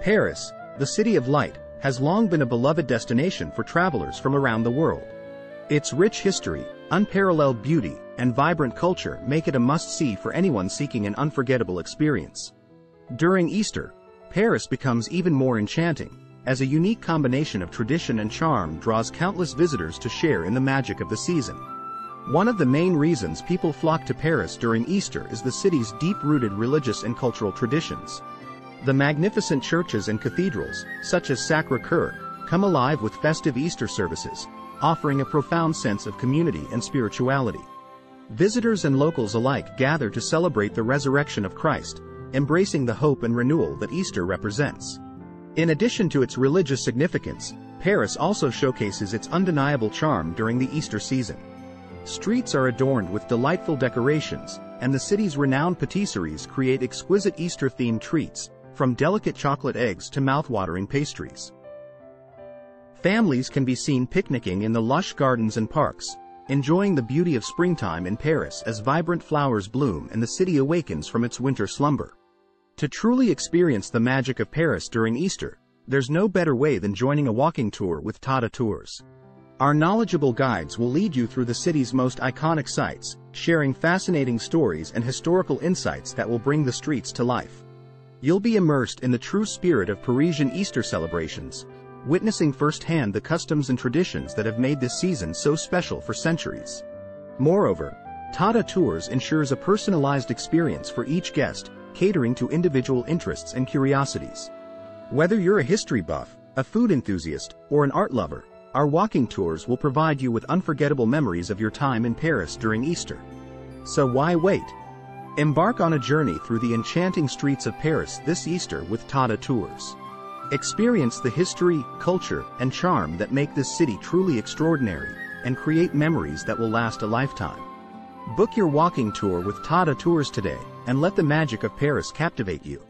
Paris, the city of light, has long been a beloved destination for travelers from around the world. Its rich history, unparalleled beauty, and vibrant culture make it a must-see for anyone seeking an unforgettable experience. During Easter, Paris becomes even more enchanting, as a unique combination of tradition and charm draws countless visitors to share in the magic of the season. One of the main reasons people flock to Paris during Easter is the city's deep-rooted religious and cultural traditions. The magnificent churches and cathedrals, such as Sacré-Cœur, come alive with festive Easter services, offering a profound sense of community and spirituality. Visitors and locals alike gather to celebrate the resurrection of Christ, embracing the hope and renewal that Easter represents. In addition to its religious significance, Paris also showcases its undeniable charm during the Easter season. Streets are adorned with delightful decorations, and the city's renowned patisseries create exquisite Easter-themed treats, from delicate chocolate eggs to mouth-watering pastries. Families can be seen picnicking in the lush gardens and parks, enjoying the beauty of springtime in Paris as vibrant flowers bloom and the city awakens from its winter slumber. To truly experience the magic of Paris during Easter, there's no better way than joining a walking tour with Tada Tours. Our knowledgeable guides will lead you through the city's most iconic sites, sharing fascinating stories and historical insights that will bring the streets to life. You'll be immersed in the true spirit of Parisian Easter celebrations, witnessing firsthand the customs and traditions that have made this season so special for centuries. Moreover, Tada Tours ensures a personalized experience for each guest, catering to individual interests and curiosities. Whether you're a history buff, a food enthusiast, or an art lover, our walking tours will provide you with unforgettable memories of your time in Paris during Easter. So why wait? Embark on a journey through the enchanting streets of Paris this Easter with Tada Tours. Experience the history, culture, and charm that make this city truly extraordinary, and create memories that will last a lifetime. Book your walking tour with Tada Tours today, and let the magic of Paris captivate you.